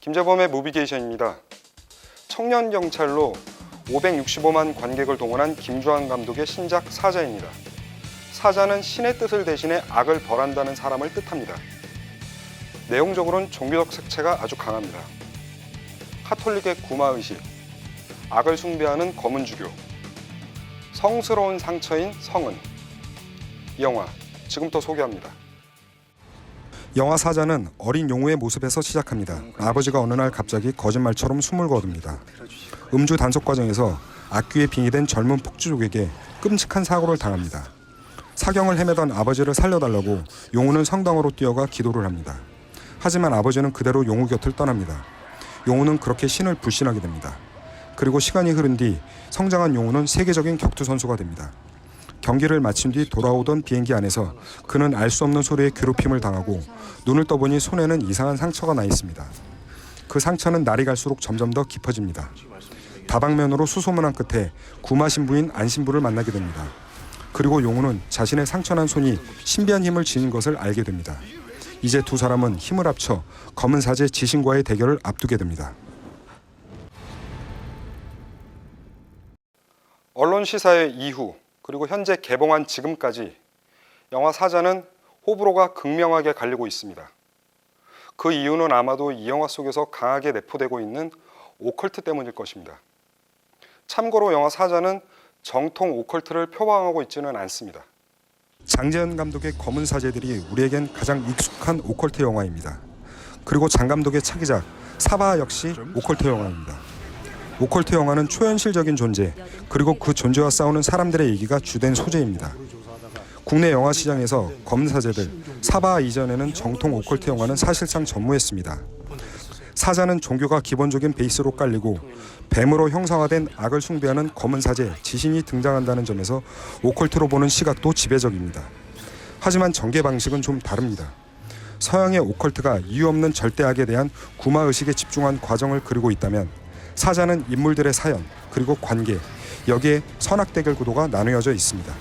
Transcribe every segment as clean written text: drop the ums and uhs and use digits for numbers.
김재범의 무비게이션입니다. 청년 경찰로 565만 관객을 동원한 김주한 감독의 신작 사자입니다. 사자는 신의 뜻을 대신해 악을 벌한다는 사람을 뜻합니다. 내용적으로는 종교적 색채가 아주 강합니다. 카톨릭의 구마의식, 악을 숭배하는 검은주교, 성스러운 상처인 성은. 이 영화 지금부터 소개합니다. 영화 사자는 어린 용우의 모습에서 시작합니다. 아버지가 어느 날 갑자기 거짓말처럼 숨을 거둡니다. 음주 단속 과정에서 악귀에 빙의된 젊은 폭주족에게 끔찍한 사고를 당합니다. 사경을 헤매던 아버지를 살려달라고 용우는 성당으로 뛰어가 기도를 합니다. 하지만 아버지는 그대로 용우 곁을 떠납니다. 용우는 그렇게 신을 불신하게 됩니다. 그리고 시간이 흐른 뒤 성장한 용우는 세계적인 격투 선수가 됩니다. 경기를 마친 뒤 돌아오던 비행기 안에서 그는 알 수 없는 소리에 괴롭힘을 당하고 눈을 떠보니 손에는 이상한 상처가 나 있습니다. 그 상처는 날이 갈수록 점점 더 깊어집니다. 다방면으로 수소문한 끝에 구마 신부인 안신부를 만나게 됩니다. 그리고 용우는 자신의 상처난 손이 신비한 힘을 지닌 것을 알게 됩니다. 이제 두 사람은 힘을 합쳐 검은 사제 지신과의 대결을 앞두게 됩니다. 언론 시사회 이후 그리고 현재 개봉한 지금까지 영화 사자는 호불호가 극명하게 갈리고 있습니다. 그 이유는 아마도 이 영화 속에서 강하게 내포되고 있는 오컬트 때문일 것입니다. 참고로 영화 사자는 정통 오컬트를 표방하고 있지는 않습니다. 장재현 감독의 검은 사제들이 우리에겐 가장 익숙한 오컬트 영화입니다. 그리고 장 감독의 차기작 사바 역시 오컬트 영화입니다. 오컬트 영화는 초현실적인 존재, 그리고 그 존재와 싸우는 사람들의 얘기가 주된 소재입니다. 국내 영화 시장에서 검은 사제들, 사바 이전에는 정통 오컬트 영화는 사실상 전무했습니다. 사자는 종교가 기본적인 베이스로 깔리고 뱀으로 형상화된 악을 숭배하는 검은 사제, 지신이 등장한다는 점에서 오컬트로 보는 시각도 지배적입니다. 하지만 전개 방식은 좀 다릅니다. 서양의 오컬트가 이유 없는 절대악에 대한 구마의식에 집중한 과정을 그리고 있다면 사자는 인물들의 사연, 그리고 관계, 여기에 선악대결 구도가 나누어져 있습니다.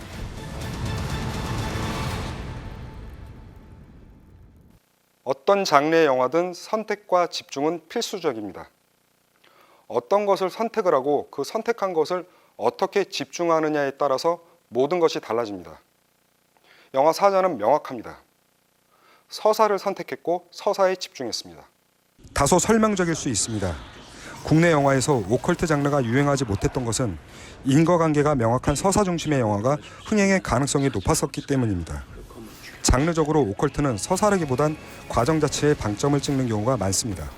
어떤 장르의 영화든 선택과 집중은 필수적입니다. 어떤 것을 선택을 하고 그 선택한 것을 어떻게 집중하느냐에 따라서 모든 것이 달라집니다. 영화 사자는 명확합니다. 서사를 선택했고 서사에 집중했습니다. 다소 설명적일 수 있습니다. 국내 영화에서 오컬트 장르가 유행하지 못했던 것은 인과관계가 명확한 서사 중심의 영화가 흥행의 가능성이 높았었기 때문입니다. 장르적으로 오컬트는 서사라기보단 과정 자체에 방점을 찍는 경우가 많습니다.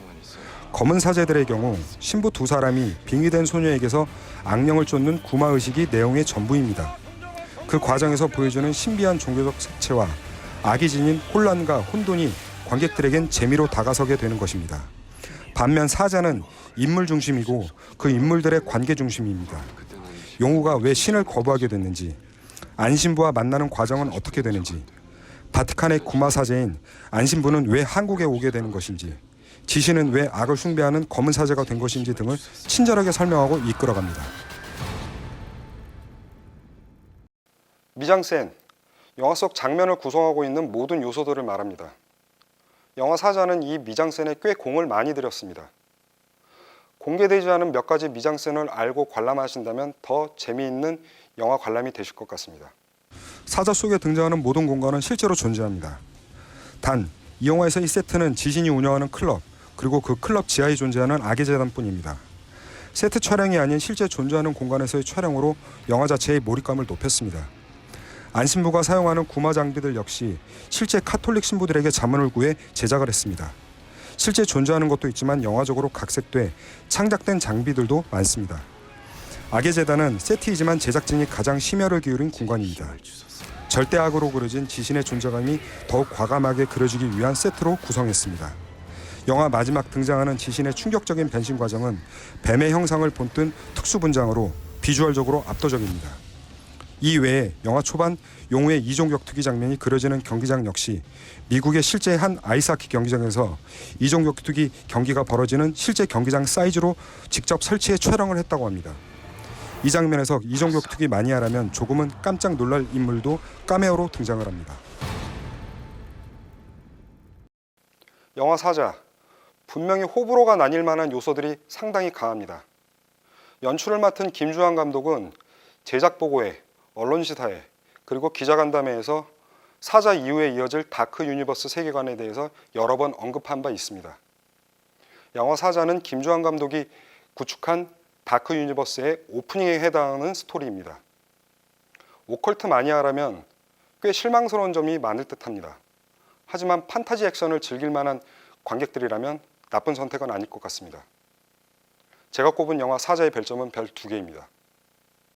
검은 사제들의 경우 신부 두 사람이 빙의된 소녀에게서 악령을 쫓는 구마의식이 내용의 전부입니다. 그 과정에서 보여주는 신비한 종교적 색채와 악이 지닌 혼란과 혼돈이 관객들에겐 재미로 다가서게 되는 것입니다. 반면 사자는 인물 중심이고 그 인물들의 관계 중심입니다. 용우가 왜 신을 거부하게 됐는지, 안신부와 만나는 과정은 어떻게 되는지, 바티칸의 구마 사제인 안신부는 왜 한국에 오게 되는 것인지, 지신은 왜 악을 숭배하는 검은 사제가 된 것인지 등을 친절하게 설명하고 이끌어갑니다. 미장센, 영화 속 장면을 구성하고 있는 모든 요소들을 말합니다. 영화 사자는 이 미장센에 꽤 공을 많이 들였습니다. 공개되지 않은 몇 가지 미장센을 알고 관람하신다면 더 재미있는 영화 관람이 되실 것 같습니다. 사자 속에 등장하는 모든 공간은 실제로 존재합니다. 단, 이 영화에서 이 세트는 지신이 운영하는 클럽, 그리고 그 클럽 지하에 존재하는 악의 재단뿐입니다. 세트 촬영이 아닌 실제 존재하는 공간에서의 촬영으로 영화 자체의 몰입감을 높였습니다. 안신부가 사용하는 구마 장비들 역시 실제 카톨릭 신부들에게 자문을 구해 제작을 했습니다. 실제 존재하는 것도 있지만 영화적으로 각색돼 창작된 장비들도 많습니다. 악의 재단은 세트이지만 제작진이 가장 심혈을 기울인 공간입니다. 절대악으로 그려진 지신의 존재감이 더욱 과감하게 그려지기 위한 세트로 구성했습니다. 영화 마지막 등장하는 지신의 충격적인 변신 과정은 뱀의 형상을 본뜬 특수 분장으로 비주얼적으로 압도적입니다. 이 외에 영화 초반 용우의 이종 격투기 장면이 그려지는 경기장 역시 미국의 실제 한 아이스하키 경기장에서 이종 격투기 경기가 벌어지는 실제 경기장 사이즈로 직접 설치해 촬영을 했다고 합니다. 이 장면에서 이종 격투기 마니아라면 조금은 깜짝 놀랄 인물도 카메오로 등장을 합니다. 영화 사자, 분명히 호불호가 나뉠 만한 요소들이 상당히 강합니다. 연출을 맡은 김주환 감독은 제작 보고회, 언론 시사회, 그리고 기자간담회에서 사자 이후에 이어질 다크 유니버스 세계관에 대해서 여러 번 언급한 바 있습니다. 영화 사자는 김주환 감독이 구축한 다크 유니버스의 오프닝에 해당하는 스토리입니다. 오컬트 마니아라면 꽤 실망스러운 점이 많을 듯합니다. 하지만 판타지 액션을 즐길 만한 관객들이라면 나쁜 선택은 아닐 것 같습니다. 제가 꼽은 영화 사자의 별점은 별 2개입니다.